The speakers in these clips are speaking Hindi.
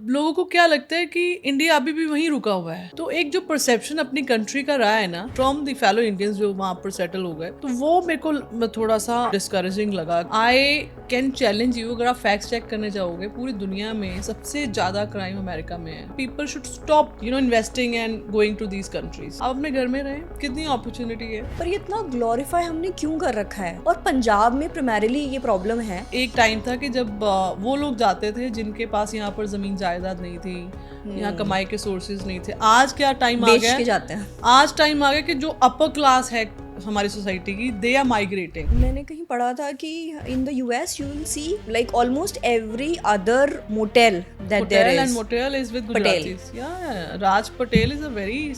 लोगों को क्या लगता है कि इंडिया अभी भी वहीं रुका हुआ है। तो एक जो परसेप्शन अपनी कंट्री का रहा है ना फ्रॉम द फेलो इंडियंस जो वहां पर सेटल हो गए, तो वो मेरे को थोड़ा सा डिस्करेजिंग लगा। आई कैन चैलेंज यू, अगर आप फैक्ट्स चेक करने जाओगे, पूरी दुनिया में सबसे ज्यादा क्राइम अमेरिका में है। People should stop investing and going to these countries. आप अपने घर में रहें, कितनी अपॉर्चुनिटी है। पर ये इतना ग्लोरीफाई हमने क्यों कर रखा है? और पंजाब में प्राइमरीली ये प्रॉब्लम है। एक टाइम था कि जब वो लोग जाते थे जिनके पास यहाँ पर जमीन जायदाद नहीं थी, यहाँ कमाई के सोर्सेज नहीं थे। आज क्या टाइम आ गया, के जाते हैं। आज टाइम आ गया कि जो अपर क्लास है हमारी सोसाइटी की, दे आर माइग्रेटिंग। मैंने कहीं पढ़ा था कि in the US you will see like almost every other motel that there is, and motel is with Gujaratis. Yeah Raj Patel is a very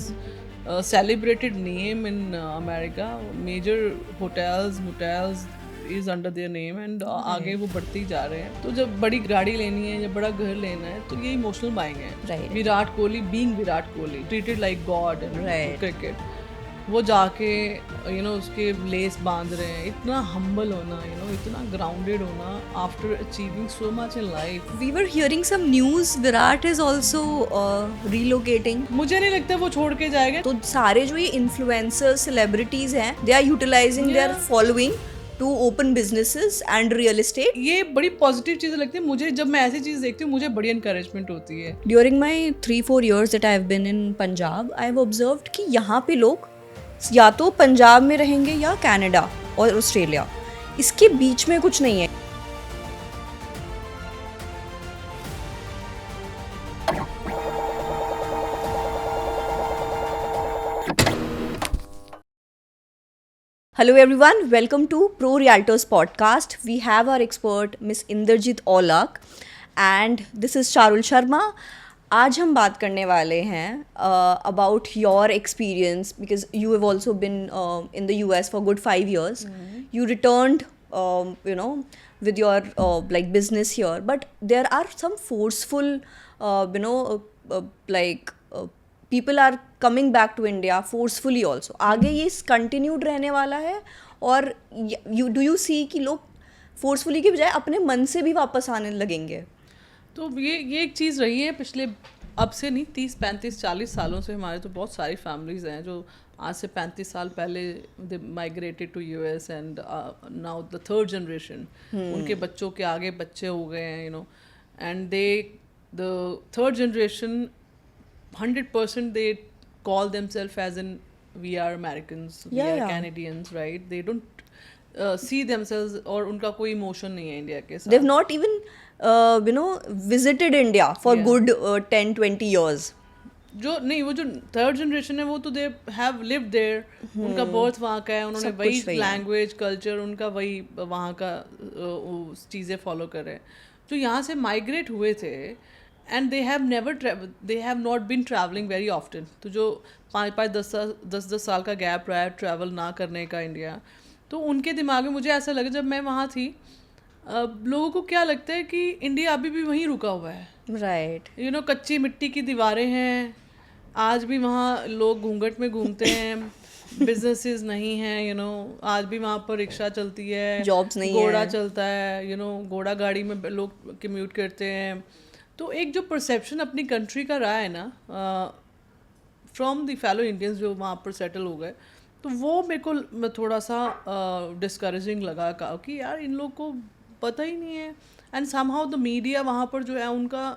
celebrated name in America. Major motels is under their name and आगे वो बढ़ते ही जा रहे हैं। तो जब बड़ी गाड़ी लेनी है या बड़ा घर लेना है तो ये इमोशनल बाइंग है। Virat Kohli being Virat Kohli treated like God in cricket, वो जाके उसके लेस बांध रहे हैं। इतना हम्बल होना, इतना ग्राउंडेड होना after achieving so much in life. We were hearing some news Virat is also relocating. मुझे नहीं लगता वो छोड़ के जाएगा। तो सारे जो ये इन्फ्लुएंसर्स सेलिब्रिटीज हैं, they are utilising their following to open businesses and real estate. ये बड़ी पॉजिटिव चीज़ लगती है मुझे। जब मैं ऐसी चीज़ देखती हूँ मुझे बड़ी एनकरेजमेंट होती है। During my 3-4 years that I have been in Punjab, I have observed कि यहाँ पे लोग या तो पंजाब में रहेंगे या कनाडा और ऑस्ट्रेलिया, इसके बीच में कुछ नहीं है। Hello everyone, welcome to Pro Realtors podcast. We have our expert Miss Inderjit Aulak and this is Charul Sharma. आज हम बात करने वाले हैं about your experience, because you have also been in the US for good 5 years. You returned with your like business here, but there are some forceful people are coming back to India forcefully also. आगे ये कंटिन्यूड रहने वाला है और do you see कि लोग फोर्सफुली की बजाय अपने मन से भी वापस आने लगेंगे? तो ये एक चीज़ रही है पिछले, अब से नहीं, 30-35-40 सालों से। हमारे तो बहुत सारी फैमिलीज़ हैं जो आज से 35 साल पहले they migrated to US and now the third generation, उनके बच्चों के आगे बच्चे हो गए हैं, and they the third generation 100% they call themselves as in we are Americans, we are Canadians, right? They don't see themselves, और उनका कोई इमोशन नहीं है इंडिया के साथ। They've not even visited India for good 10-20 years. जो नहीं, वो जो थर्ड जनरेशन है वो तो दे हैव लिव्ड देयर, उनका बर्थ वहाँ का है, उन्होंने वही लैंग्वेज कल्चर उनका वही वहाँ का चीज़ें फॉलो कर रहे हैं। जो यहाँ से माइग्रेट हुए थे and they have not been traveling very often. तो जो 5-10 साल का गैप रहा है ट्रैवल ना करने का इंडिया, तो उनके दिमाग में मुझे ऐसा लगा जब मैं वहाँ थी, लोगों को क्या लगता है कि इंडिया अभी भी वहीं रुका हुआ है। राइट, कच्ची मिट्टी की दीवारें हैं, आज भी वहाँ लोग घूंघट में घूमते हैं, बिजनेसेस नहीं हैं, आज भी वहाँ पर रिक्शा चलती है, जॉब्स नहीं, घोड़ा चलता है, घोड़ा गाड़ी में लोग कम्यूट करते हैं। तो एक जो परसेप्शन अपनी कंट्री का रहा है ना फ्रॉम द फेलो इंडियंस जो वहाँ पर सेटल हो गए, तो वो मेरे को थोड़ा सा डिस्करेजिंग लगा कि यार इन लोग को पता ही नहीं है। एंड समहाउ द मीडिया वहाँ पर जो है उनका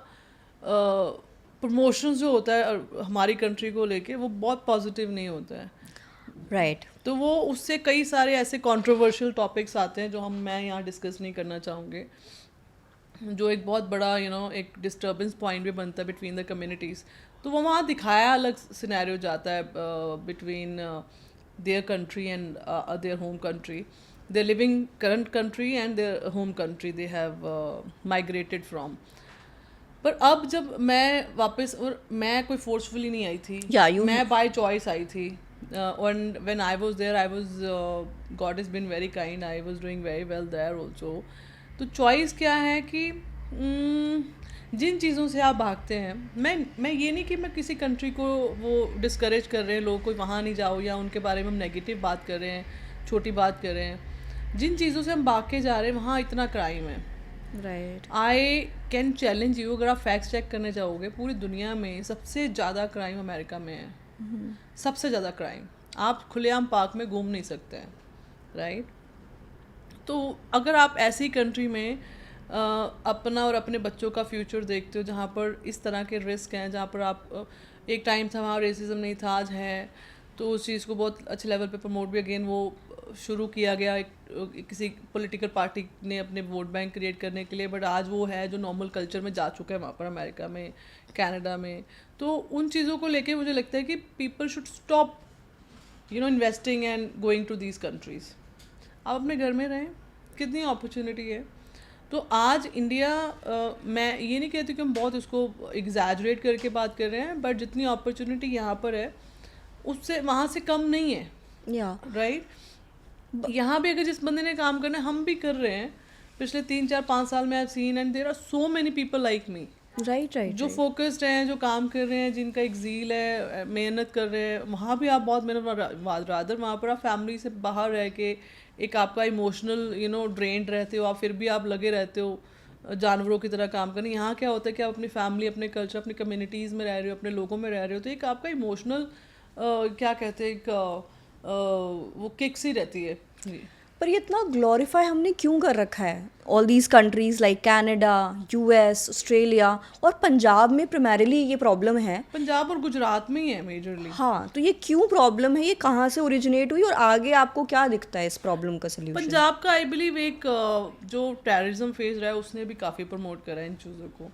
प्रमोशन जो होता है हमारी कंट्री को लेके, वो बहुत पॉजिटिव नहीं होता है। राइट तो वो उससे कई सारे ऐसे कंट्रोवर्शियल टॉपिक्स आते हैं जो मैं यहाँ डिस्कस नहीं करना चाहूँगी, जो एक बहुत बड़ा एक डिस्टर्बेंस पॉइंट भी बनता है बिटवीन द कम्युनिटीज़। तो वो वहाँ दिखाया अलग सिनेरियो जाता है between their country and their home country, their living current country and their home country they have migrated from. पर अब जब मैं वापस, और मैं कोई फोर्सफुली नहीं आई थी, मैं बाय चॉइस आई थी। and when I was there, I was God has been very kind, I was doing very well there also. तो चॉइस क्या है कि जिन चीज़ों से आप भागते हैं, मैं ये नहीं कि मैं किसी कंट्री को वो डिस्करेज कर रहे हैं, लोग कोई वहाँ नहीं जाओ या उनके बारे में हम नेगेटिव बात कर रहे हैं, छोटी बात कर रहे हैं। जिन चीज़ों से हम भाग के जा रहे हैं वहाँ इतना क्राइम है, right I can challenge you, अगर आप फैक्ट्स चेक करने जाओगे, पूरी दुनिया में सबसे ज़्यादा क्राइम अमेरिका में है। सबसे ज़्यादा क्राइम, आप खुलेआम पार्क में घूम नहीं सकते हैं, राइट। तो अगर आप ऐसी कंट्री में अपना और अपने बच्चों का फ्यूचर देखते हो, जहाँ पर इस तरह के रिस्क हैं, जहाँ पर आप एक टाइम था वहाँ रेसिज्म नहीं था, आज है, तो उस चीज़ को बहुत अच्छे लेवल पे प्रमोट भी अगेन वो शुरू किया गया किसी पॉलिटिकल पार्टी ने अपने वोट बैंक क्रिएट करने के लिए, बट आज वो है जो नॉर्मल कल्चर में जा चुका है वहाँ पर, अमेरिका में, कनाडा में। तो उन चीज़ों को लेके मुझे लगता है कि people should stop investing and going to these countries. आप अपने घर में रहें, कितनी अपॉर्चुनिटी है। तो आज इंडिया, मैं ये नहीं कहती कि हम बहुत इसको एग्जैजरेट करके बात कर रहे हैं, बट जितनी अपॉर्चुनिटी यहाँ पर है उससे वहाँ से कम नहीं है, या राइट। यहाँ भी अगर जिस बंदे ने काम करना है, हम भी कर रहे हैं पिछले 3 4 5 साल में। I have seen and there are so many people like me, right right जो फोकस्ड हैं, जो काम कर रहे हैं, जिनका एक ज़ील है, मेहनत कर रहे हैं। वहाँ भी आप बहुत मेहनत, रादर वहाँ पर आप फैमिली से बाहर रह के एक आपका इमोशनल ड्रेन्ड रहते हो, आप फिर भी आप लगे रहते हो जानवरों की तरह काम करने। यहाँ क्या होता है कि आप अपनी फैमिली, अपने कल्चर, अपनी कम्युनिटीज़ में रह रहे हो, अपने लोगों में रह रहे हो, तो एक आपका इमोशनल क्या कहते हैं, एक वो किक्स ही रहती है। पर ये इतना ग्लोरीफाई हमने क्यों कर रखा है, all these countries like Canada, US, Australia, और पंजाब में प्राइमरीली ये प्रॉब्लम है। पंजाब और गुजरात में ही है मेजरली। हाँ, तो ये क्यों प्रॉब्लम है, ये कहाँ से ओरिजिनेट हुई और आगे आपको क्या दिखता है इस प्रॉब्लम का सोल्यूशन? पंजाब का आई बिलीव एक जो टेररिज्म फेज रहा है उसने भी काफ़ी प्रमोट करा है इन चीज़ों को।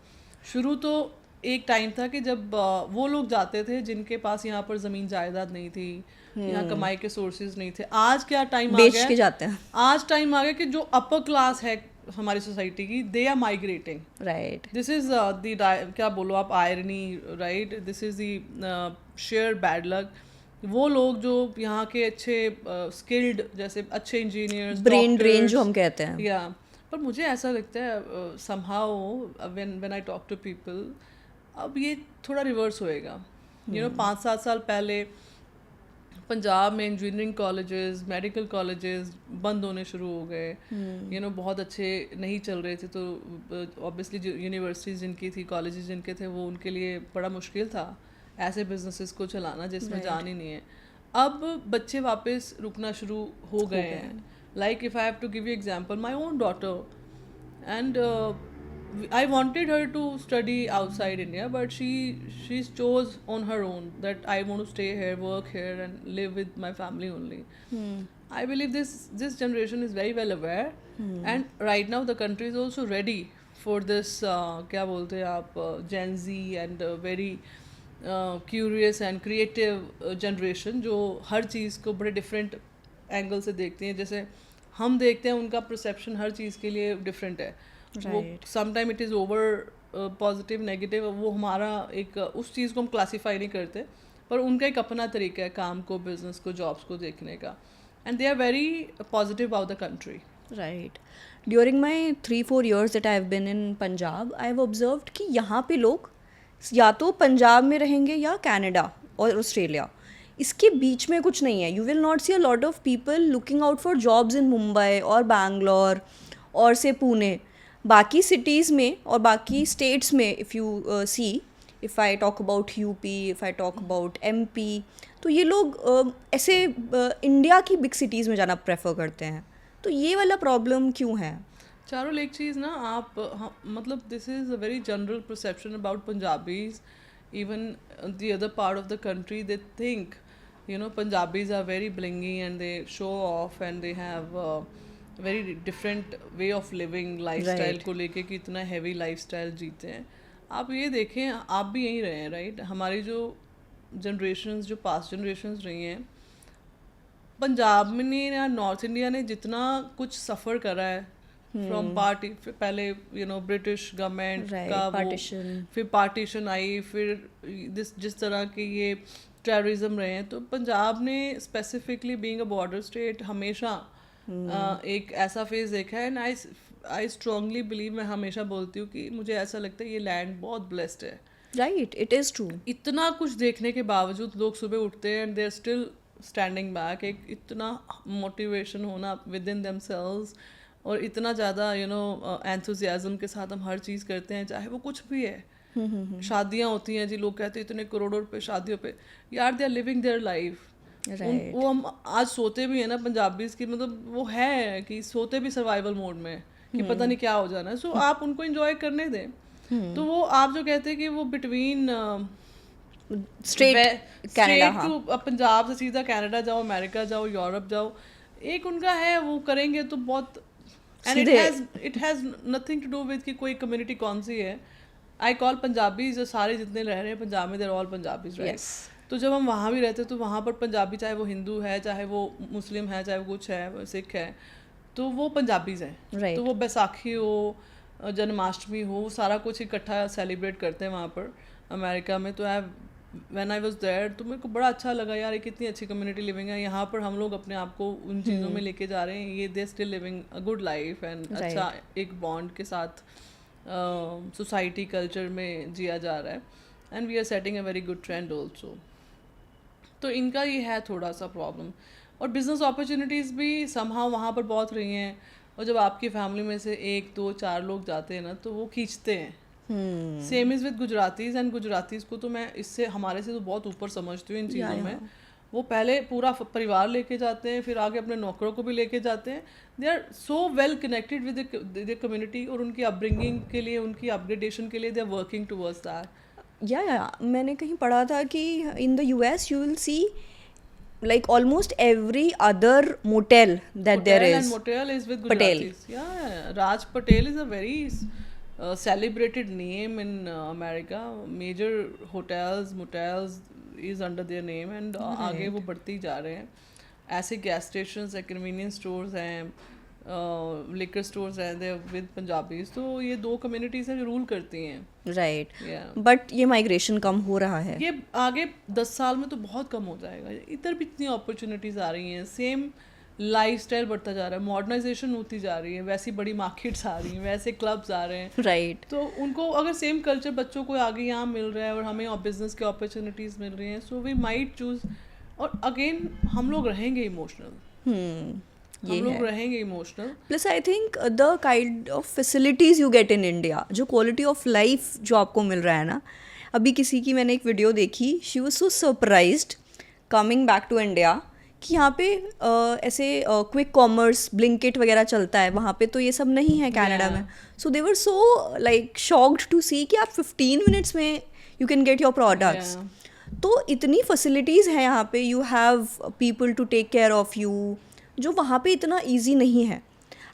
शुरू तो एक टाइम था कि जब वो लोग जाते थे जिनके पास यहाँ पर ज़मीन जायदाद नहीं थी, यहाँ कमाई के सोर्सेज नहीं थे। आज क्या टाइम आ बेच गया, के जाते हैं। आज टाइम आ गया कि जो अपर क्लास है हमारी सोसाइटी की, they are migrating, right. This is the क्या बोलो आप, irony, right. This is the sheer bad luck. वो लोग जो यहाँ के अच्छे स्किल्ड, जैसे अच्छे इंजीनियर्स, ब्रेन ड्रेन जो हम कहते हैं। या पर मुझे ऐसा लगता है somehow when I talk to people, अब ये थोड़ा रिवर्स होएगा। 5 7 साल पहले पंजाब में इंजीनियरिंग कॉलेजेस, मेडिकल कॉलेजेस बंद होने शुरू हो गए। बहुत अच्छे नहीं चल रहे थे, तो ऑब्वियसली यूनिवर्सिटीज़ जिनकी थी, कॉलेजेस जिनके थे, वो उनके लिए बड़ा मुश्किल था ऐसे बिजनेसेस को चलाना जिसमें जान ही नहीं है। अब बच्चे वापस रुकना शुरू हो गए हैं। Like if I have to give you example, my own daughter, and I wanted her to study outside India, but she chose on her own that I want to stay here, work here, and live with my family only. I believe this generation is very well aware, and right now the country is also ready for this. क्या बोलते हैं आप, Gen Z and very curious and creative generation, जो हर चीज़ को बड़े different एंगल से देखते हैं। जैसे हम देखते हैं, उनका परसेप्शन हर चीज़ के लिए डिफरेंट है। वो sometime it is over positive, negative, वो हमारा एक उस चीज़ को हम क्लासीफाई नहीं करते, पर उनका एक अपना तरीका है काम को, बिजनेस को, जॉब्स को देखने का, and they are very positive about the country. Right. During my 3 4 years that I have been in Punjab, I have observed कि यहाँ पे लोग या तो पंजाब में रहेंगे या कनाडा और ऑस्ट्रेलिया, इसके बीच में कुछ नहीं है। You will not see a lot of people looking out for jobs in Mumbai और बैंगलोर और से पुणे। बाकी सिटीज़ में और बाकी स्टेट्स में if you see, if I talk about UP, if I talk about MP, तो ये लोग ऐसे इंडिया की बिग सिटीज़ में जाना प्रेफर करते हैं। तो ये वाला प्रॉब्लम क्यों है? चारों एक चीज़ ना, आप मतलब this is a very general perception about Punjabis, even the other part of the country, they think Punjabis are very blingy and they show off and they have very different way of living, lifestyle को लेके कि इतना heavy lifestyle जीते हैं। आप ये देखें, आप भी यहीं रहे हैं, राइट। हमारी जो generations, जो past generations रही हैं, पंजाब में ने या नॉर्थ इंडिया ने जितना कुछ सफ़र करा है फ्रॉम पार्टी, पहले ब्रिटिश गवर्नमेंट का पार्टीशन, फिर पार्टीशन आई, फिर जिस तरह के ये टेररिज्म रहे हैं, तो पंजाब ने specifically being a border state हमेशा एक ऐसा फेज देखा है। एंड आई स्ट्रांगली बिलीव, मैं हमेशा बोलती हूँ कि मुझे ऐसा लगता है ये लैंड बहुत ब्लेस्ड है। Right, it is true. इतना कुछ देखने के बावजूद लोग सुबह उठते हैं and they are still standing back. एक इतना मोटिवेशन होना विद इन देमसेल्व्स, और इतना ज़्यादा एंथुजियाज्म के साथ हम हर चीज़ करते हैं, चाहे वो कुछ भी है। शादियाँ होती हैं जी, लोग कहते हैं इतने करोड़ों रुपए शादियों पे, यार they are living their life. Right. वो हम आज सोते भी है ना पंजाबीज की, मतलब वो है कि सोते भी सर्वाइवल मोड में है कि पता नहीं क्या हो जाना है, सो आप उनको एंजॉय करने दें। तो वो आप जो कहते हैं कि वो बिटवीन स्ट्रेट कनाडा, स्ट्रेट हाँ। टू पंजाब से सीधा कनाडा जाओ, अमेरिका जाओ, यूरोप जाओ, एक उनका है, वो करेंगे तो बहुत। एंड सीधे it has nothing to do with कि कोई कम्युनिटी कौन सी है। आई कॉल पंजाबी जो सारे जितने रह रहे हैं पंजाब में, देर ऑल पंजाबीज, राइट। यस। तो जब हम वहाँ भी रहते तो वहाँ पर पंजाबी, चाहे वो हिंदू है, चाहे वो मुस्लिम है, चाहे वो कुछ है, वो सिख है, तो वो पंजाबीज हैं। राइट। तो वो बैसाखी हो, जन्माष्टमी हो, वो सारा कुछ इकट्ठा सेलिब्रेट करते हैं वहाँ पर अमेरिका में। तो व्हेन आई वाज देयर तो मेरे को बड़ा अच्छा लगा यार, ये कितनी अच्छी कम्युनिटी लिविंग है। यहाँ पर हम लोग अपने आप को उन चीज़ों में लेके जा रहे हैं, ये they still living a good life and अच्छा एक बॉन्ड के साथ सोसाइटी कल्चर में जिया जा रहा है, and we are setting a very good trend also. तो इनका ये है थोड़ा सा प्रॉब्लम। और बिजनेस अपॉर्चुनिटीज़ भी समहाउ वहाँ पर बहुत रही हैं, और जब आपकी फैमिली में से 1 2 4 लोग जाते हैं ना, तो वो खींचते हैं। सेम इज़ विद गुजरातीज़, एंड गुजरातीज़ को तो मैं इससे हमारे से तो बहुत ऊपर समझती हूँ इन चीज़ों में। वो पहले पूरा परिवार लेके जाते हैं, फिर आगे अपने नौकरों को भी लेके जाते हैं। They are so well connected with the community, और उनकी अपब्रिंगिंग के लिए, उनकी अपग्रेडेशन के लिए they are working towards that. या मैंने कहीं पढ़ा था कि in the US you will see like almost every other motel that there Hotel is and motel is with Patel. Gujaratis. Yeah, Raj Patel is a very celebrated name in America. Major hotels, motels is under their name, and आगे वो बढ़ते ही जा रहे हैं। ऐसे गैस स्टेशंस हैं, कन्वीनियंस स्टोर्स हैं, लिकर स्टोर्स हैं, दे विद पंजाबीज। तो ये 2 कम्युनिटीज़ हैं जो रूल करती हैं। राइट। Yeah. बट ये माइग्रेशन कम हो रहा है। ये आगे 10 साल में तो बहुत कम हो जाएगा। इधर भी इतनी अपॉर्चुनिटीज़ आ रही हैं, सेम लाइफस्टाइल बढ़ता जा रहा है, मॉडर्नाइजेशन होती जा रही है, वैसी बड़ी मार्केट्स आ रही हैं, वैसे क्लब्स आ रहे हैं। राइट। तो उनको अगर सेम कल्चर बच्चों को आगे यहाँ मिल रहा है और हमें बिजनेस के अपॉर्चुनिटीज़ मिल रही हैं, सो वी माइट चूज। और अगेन हम लोग रहेंगे इमोशनल, हम लोग रहेंगे emotional. Plus I think the kind of facilities you get in India, जो क्वालिटी ऑफ लाइफ जो आपको मिल रहा है ना। अभी किसी की मैंने एक वीडियो देखी, she was so surprised coming back to India कि यहाँ पे ऐसे क्विक कॉमर्स ब्लिंकिट वगैरह चलता है, वहाँ पे तो ये सब नहीं है कनाडा में। So they were so like shocked to see कि आप 15 मिनट्स में you can get your products. तो इतनी फैसिलिटीज़ हैं यहाँ पे, you have people to take care of you, जो वहाँ पे इतना ईजी नहीं है।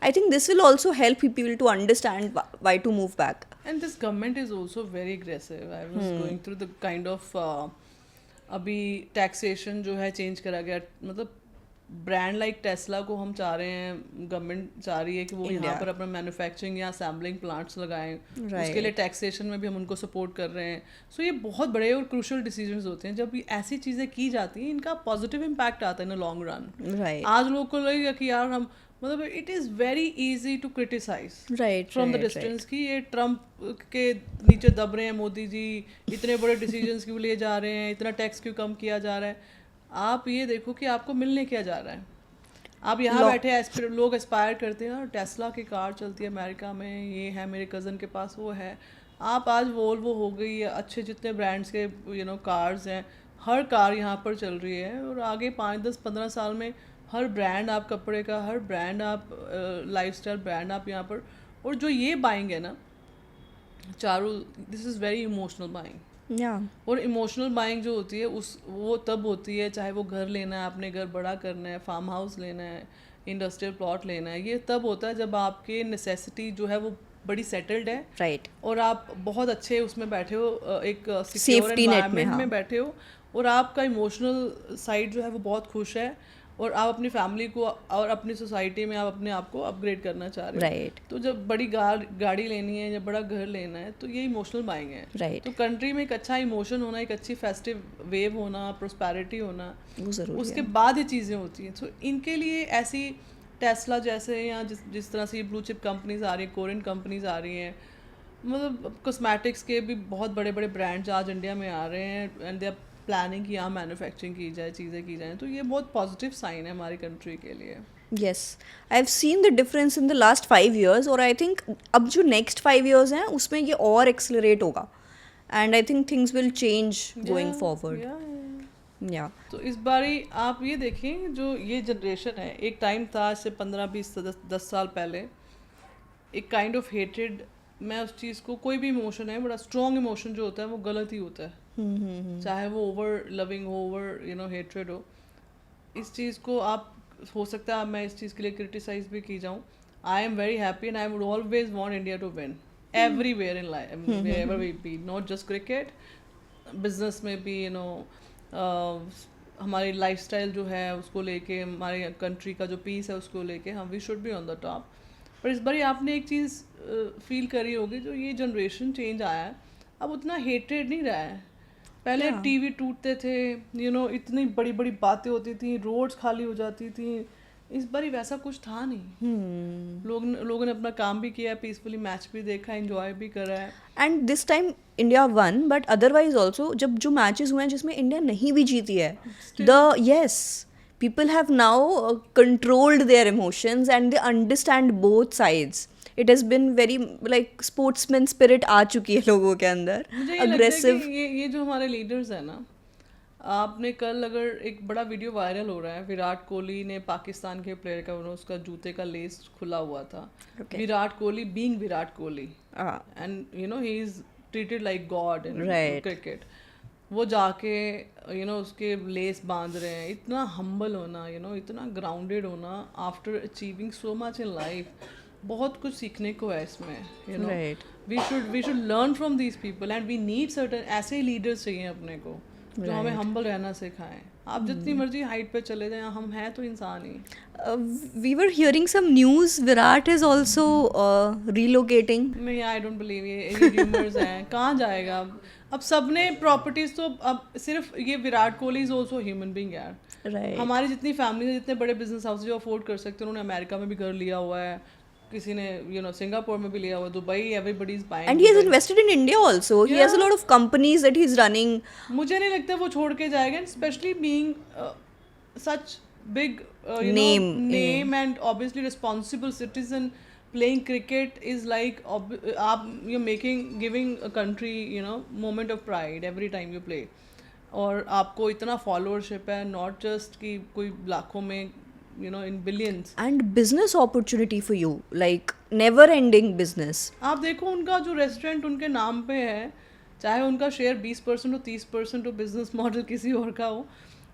I think this will also help people to understand why to move back. And this government is also very aggressive. I was going through the kind of अभी टैक्सेशन जो है चेंज करा गया, मतलब ब्रांड लाइक टेस्ला को हम चाह रहे हैं, गवर्नमेंट चाह रही है कि वो यहाँ पर अपना मैन्युफैक्चरिंग या असेंबलिंग प्लांट्स लगाएं। उसके लिए टैक्सेशन में भी हम उनको सपोर्ट कर रहे हैं। सो ये बहुत बड़े और क्रूशल डिसीजंस होते हैं। जब ये ऐसी चीज़ें की जाती हैं, इनका पॉजिटिव इम्पैक्ट आता है इन लॉन्ग रन। आज लोगों को लगेगा कि यार हम, मतलब it is very easy to criticise from the distance कि ये ट्रम्प के नीचे दब रहे हैं मोदी जी, इतने बड़े डिसीजंस क्यों लिए जा रहे हैं, इतना टैक्स क्यों कम किया जा रहा है। आप ये देखो कि आपको मिलने क्या जा रहा है। आप यहाँ बैठे लोग एस्पायर करते हैं और टेस्ला की कार चलती है अमेरिका में, ये है मेरे कज़न के पास, वो है। आप आज वोल्वो हो गई, अच्छे जितने ब्रांड्स के कार्स हैं, हर कार यहाँ पर चल रही है। और आगे 5 10 15 साल में हर ब्रांड आप कपड़े का, हर ब्रांड आप लाइफस्टाइल ब्रांड आप यहाँ पर। और जो ये बाइंग है ना Charu, this is very emotional buying. और इमोशनल बाइंग जो होती है वो तब होती है, चाहे वो घर लेना है, अपने घर बड़ा करना है, फार्म हाउस लेना है, इंडस्ट्रियल प्लॉट लेना है, ये तब होता है जब आपके नेसेसिटी जो है वो बड़ी सेटल्ड है। राइट। और आप बहुत अच्छे उसमें बैठे हो, एक सिक्योर एनवायरनमेंट में बैठे हो, और आपका इमोशनल साइड जो है वो बहुत खुश है, और आप अपनी फैमिली को और अपनी सोसाइटी में आप अपने आप को अपग्रेड करना चाह रहे हो। राइट। तो जब बड़ी गाड़ी लेनी है या बड़ा घर लेना है, तो ये इमोशनल बाइंग है। राइट। तो कंट्री में एक अच्छा इमोशन होना, एक अच्छी फेस्टिव वेव होना, प्रोस्पेरिटी होना, उसके बाद ये चीज़ें होती हैं। तो इनके लिए ऐसी टेस्ला जैसे या जिस तरह से ब्लू चिप कंपनीज आ रही हैं, कोरियन कंपनीज आ रही हैं, मतलब कॉस्मेटिक्स के भी बहुत बड़े बड़े ब्रांड्स आज इंडिया में आ रहे हैं, एंड दे आर प्लानिंग कि यहाँ मैन्युफैक्चरिंग की जाए, चीज़ें की जाएँ। तो ये बहुत पॉजिटिव साइन है हमारी कंट्री के लिए। Yes, I've seen the difference in the last 5 years, और I think अब जो next 5 years हैं उसमें ये और accelerate होगा, and I think things will change going forward. Yeah. तो इस बारी आप ये देखें, जो ये जनरेशन है, एक टाइम था आज से 15-20-10 साल पहले, एक काइंड ऑफ हेटेड, मैं उस चीज़ को, कोई भी इमोशन है, बड़ा स्ट्रॉन्ग इमोशन जो होता है वो गलत ही होता है, चाहे वो ओवर लविंग हो, ओवर हेट्रेड हो। इस चीज़ को आप, हो सकता है मैं इस चीज़ के लिए क्रिटिसाइज भी की जाऊँ, I am very happy and I would always want India to win everywhere in life, wherever we be, not just cricket, business में भी, हमारी लाइफस्टाइल जो है उसको लेके, हमारे कंट्री का जो पीस है उसको लेके, हम we should be on the top. पर इस बार आपने एक चीज़ फील करी होगी, जो ये जनरेशन चेंज आया है, अब उतना हेटेड नहीं रहा है। पहले टीवी टूटते थे, इतनी बड़ी बड़ी बातें होती थी, रोड्स खाली हो जाती थी। इस बार वैसा कुछ था नहीं। लोगों ने अपना काम भी किया, पीसफुली मैच भी देखा, एंजॉय भी करा है। And this time India one, but otherwise also जब जो मैचेस हुए हैं जिसमें इंडिया नहीं भी जीती है, people have now controlled their emotions and they understand both sides. It has been very like sportsman spirit आ चुकी है लोगों के अंदर, मुझे aggressive. ये जो हमारे लीडर्स हैं ना, आपने कल अगर एक बड़ा वीडियो वायरल हो रहा है, विराट कोहली ने पाकिस्तान के प्लेयर का, उसका जूते का लेस खुला हुआ था, Virat Kohli being Virat Kohli, and he is treated like God in cricket, वो जाके उसके लेस बांध रहे हैं। इतना हम्बल होना, इतना ग्राउंडेड होना after achieving so much in life, बहुत कुछ सीखने को है इसमें। We should learn from these people and we need certain ऐसे लीडर्स चाहिए अपने को, जो हमें हम्बल रहना सिखाएं। आप जितनी मर्जी हाइट पे चले जाएं, हम हैं तो इंसान ही। We were hearing some news, Virat is also relocating. नहीं, आई डोंट बिलीव, ये रूमर्स हैं। कहाँ जाएगा अब सबने प्रॉपर्टीज, तो अब सिर्फ ये Virat Kohli is also human being यार। Right. हमारी जितनी फैमिली है, जितने बड़े बिजनेस हाउस जो अफोर्ड कर सकते हैं, उन्होंने अमेरिका में भी घर लिया हुआ है, किसी ने सिंगापुर में भी लिया हुआ, Dubai, everybody is buying, And he has invested in India also. He has a lot of companies that he's running. मुझे नहीं लगता वो छोड़ के जाएगा, specially being such big name and obviously responsible citizen. Playing cricket is like you're giving a country moment of pride every time you play, और आपको इतना followership है, not just कि कोई लाखों में, in billions. And business opportunity for you, like never ending business. आप देखो उनका जो रेस्टोरेंट उनके नाम पे है, चाहे उनका शेयर 20% हो, 30% हो, बिजनेस मॉडल किसी और का हो,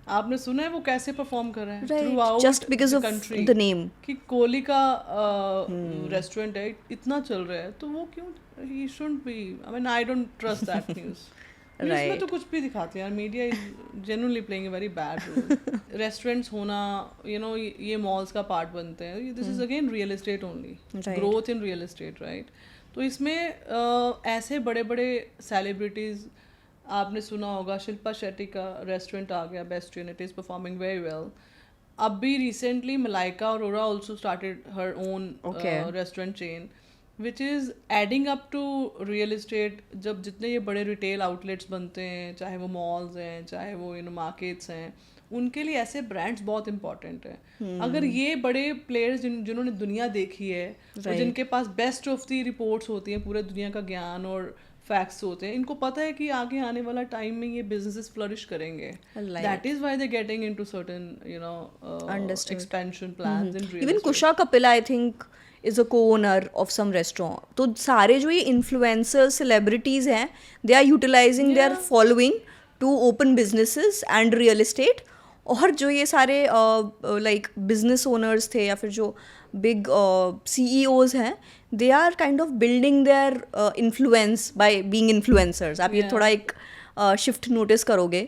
आपने सुना है वो कैसे परफॉर्म कर रहे हैं Right. Just because of the name. कि कोहली का रेस्टोरेंट है, इतना चल रहा है, तो वो क्यों, he shouldn't be, I mean I don't trust that news. इसमें तो कुछ भी दिखाते हैं यार, media is genuinely playing a very bad role. Restaurants होना, ये मॉल्स का पार्ट बनते हैं, this is again real estate only, growth in real estate, right. तो इसमें ऐसे बड़े बड़े सेलिब्रिटीज़, आपने सुना होगा शिल्पा शेट्टी का रेस्टोरेंट आ गया, Bastian, it is performing very well. अब भी recently Malaika Arora also started her own restaurant chain, which is adding up to real estate. जब जितने ये बड़े रिटेल आउटलेट्स बनते हैं, चाहे वो मॉल्स हैं, चाहे वो मार्केट्स हैं, उनके लिए ऐसे ब्रांड्स बहुत इंपॉर्टेंट हैं। अगर ये बड़े प्लेयर्स जिन्होंने दुनिया देखी है, और जिनके पास बेस्ट ऑफ दी रिपोर्ट्स होती हैं, पूरे दुनिया का ज्ञान और फैक्ट्स होते हैं, इनको पता है कि आगे आने वाला टाइम में ये बिजनेसेस फ्लरिश करेंगे, that is why they getting into certain expansion plans in real. Even Kusha Kapila I think is a co-owner of some restaurant. तो सारे जो ये इन्फ्लुएंसर्स, सेलिब्रिटीज हैं, they are utilising their following to open businesses and real estate. और जो ये सारे लाइक बिजनेस ओनर्स थे या फिर जो बिग CEOs हैं, they are kind of building their influence by being influencers. आप ये थोड़ा एक शिफ्ट नोटिस करोगे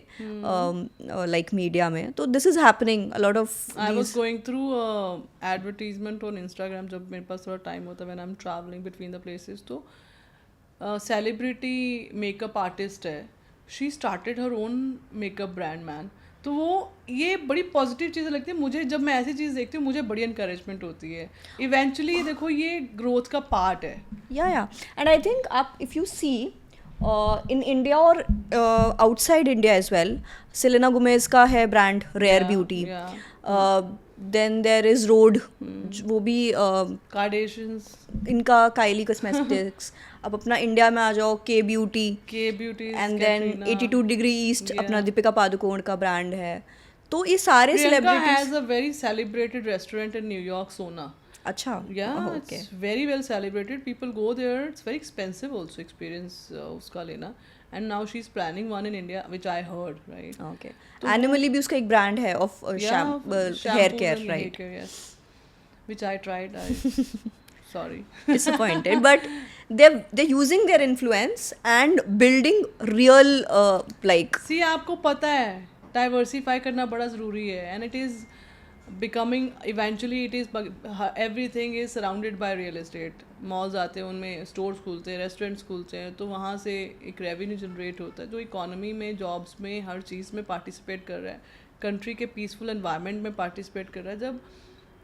लाइक मीडिया में, तो this is happening a lot of. I was going through advertisement on Instagram, जब मेरे पास थोड़ा टाइम होता है when I am travelling between the places, तो सेलिब्रिटी मेकअप आर्टिस्ट है, she started her own makeup brand man. तो वो ये बड़ी पॉजिटिव चीज़ें लगती है मुझे, जब मैं ऐसी चीज़ देखती हूँ मुझे बड़ी इनकरेजमेंट होती है। इवेंचुअली देखो ये ग्रोथ का पार्ट है। या एंड आई थिंक आप if you see in India और outside India as well, Selena Gomez का है brand Rare Yeah, beauty, yeah. Then there is Rhode, वो भी Kardashians, इनका काइली कॉस्मेटिक्स. अब अपना इंडिया में आ जाओ, K beauty, K Beauty, and then 82 degree east अपना दीपिका पादुकोण का ब्रांड है. तो ये सारे Priyanka celebrities. has a very celebrated restaurant in New York, Sona. अच्छा. Yeah, okay. it's very well celebrated. People go there. It's very expensive also experience उसका लेना. And now she's planning one in India, which I heard, right? Okay. Anomaly भी उसका एक ब्रांड है of hair shampoos care, and right. hair care, yes. Which I tried. Sorry. Disappointed, but they're using their influence and building real like. See, आपको पता है डाइवर्सिफाई करना बड़ा ज़रूरी है, and it is becoming eventually it is everything is surrounded by real estate. Malls आते हैं, उनमें स्टोर्स खुलते हैं, रेस्टोरेंट्स खुलते हैं, तो वहाँ से एक रेवेन्यू जनरेट होता है जो इकोनॉमी में, जॉब्स में, हर चीज़ में पार्टिसिपेट कर रहा है, कंट्री के पीसफुल एनवायरनमेंट में पार्टिसिपेट कर रहा है. जब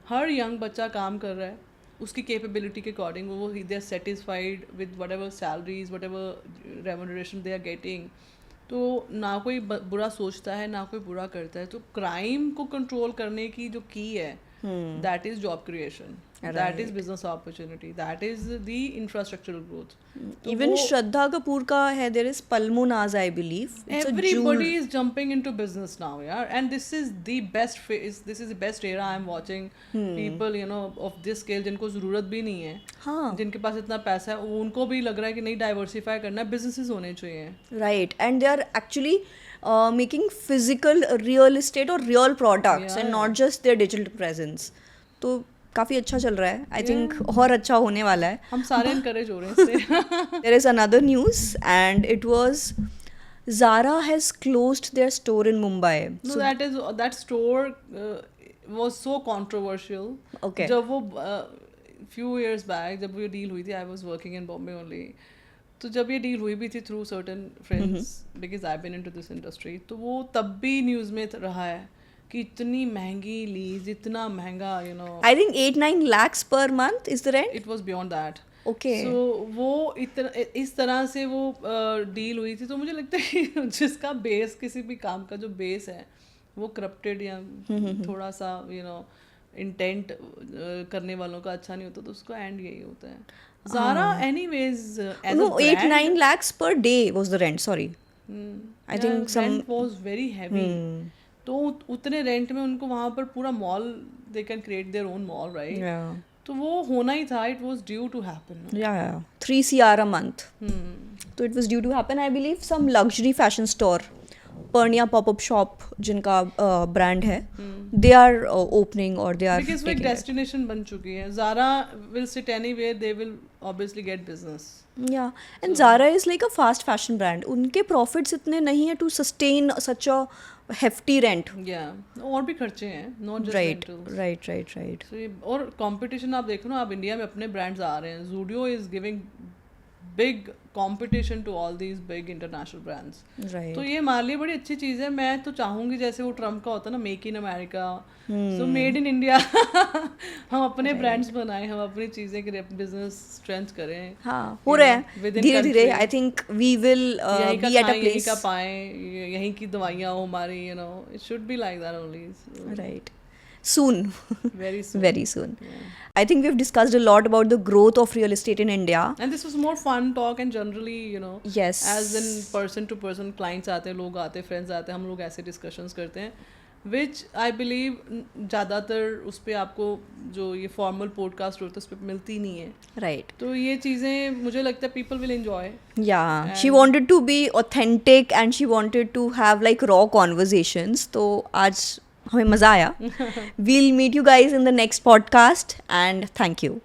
हर यंग बच्चा काम कर रहा है उसकी कैपेबिलिटी के अकॉर्डिंग, वो they are satisfied with whatever salaries, whatever remuneration they are getting, तो ना कोई बुरा सोचता है ना कोई बुरा करता है. तो क्राइम को कंट्रोल करने की जो की है, that is job creation, that is business opportunity, that is the infrastructural growth. Even Shraddha Kapoor का है, there is Palmunaz, I believe. It's a Everybody jewel. is jumping into business now, yeah, and this is the best phase. This is the best era I'm watching. People, you know, of this scale, जिनको ज़रूरत भी नहीं है, हाँ. जिनके पास इतना पैसा है, उनको भी लग रहा है कि नहीं, डाइवर्सिफाई करना है, businesses होने चाहिए. Right, and they are actually making physical real estate or real products and not just their digital presence. तो काफ़ी अच्छा चल रहा है. I think और अच्छा होने वाला है. हम सारे encourage हो रहे हैं इससे. There is another news, and it was Zara has closed their store in Mumbai. No, that store was so controversial. Okay. जब वो few years back जब वो deal हुई थी, I was working in Bombay only. तो जब ये डील हुई भी थी through certain friends, because I've been into this industry, तो वो तब भी न्यूज़ में रहा है कि इतनी महंगी लीज, इतना महंगा, you know. I think 8-9 lakhs per month is the rent. It was beyond that. Okay. So वो इस तरह से वो डील हुई थी. तो मुझे लगता है कि जिसका बेस, किसी भी काम का जो बेस है वो करप्टेड या थोड़ा सा, you know, इंटेंट करने वालों का अच्छा नहीं होता, तो उसका एंड यही होता है. Zara anyways as No, a brand, 8-9 lakhs per day was the rent. Sorry. I think some. rent was very heavy. तो उतने रेंट में उनको वहाँ पर पूरा mall, they can create their own mall, right? Yeah. तो वो होना ही था. It was due to happen. Yeah. 3 CR a month. So it was due to happen. I believe some luxury fashion store, Purnia pop-up shop, जिनका brand है, they are opening or they are Because वो एक taking it. destination बन चुकी है. Zara will sit anywhere, they will obviously get business. Yeah, and Zara is like a fast fashion brand. उनके profits इतने नहीं है to sustain such a hefty rent. Yeah. और भी खर्चे हैं, not just Right, rentals. right. So और कंपटीशन आप देखो ना, आप इंडिया में अपने ब्रांड्स आ रहे हैं. Zudio is giving big competition to all these big international brands. Right. तो ये हमारे लिए बड़ी अच्छी चीज़ है. मैं तो चाहूँगी जैसे वो ट्रम्प का होता है ना, make in America, so made in India. हम अपने ब्रांड्स बनाएं, हम अपनी चीज़ें के बिजनेस स्ट्रेंथ करें. हाँ, हो रहा है within धीरे धीरे. country. I think we will यहीं का be at a खाएं, यहीं place. का पाएं, यहीं की दवाइयाँ हो हमारी, you know, it should be like that only. So, Right. Soon. very soon. Very soon. I think we've discussed a lot about the growth of real estate in India. And this was more fun talk, and generally, you know, Yes. as in person to person, clients आते हैं, लोग आते हैं, friends आते हैं, हम लोग ऐसे discussions करते हैं, which I believe ज़्यादातर उस पर आपको जो ये formal podcast होता है उस पर मिलती नहीं है. Right. तो ये चीज़ें मुझे लगता है people will enjoy. Yeah, she wanted to be authentic and she wanted to have like raw conversations. तो आज हमें मज़ा आया. We'll meet you guys in the next podcast and thank you.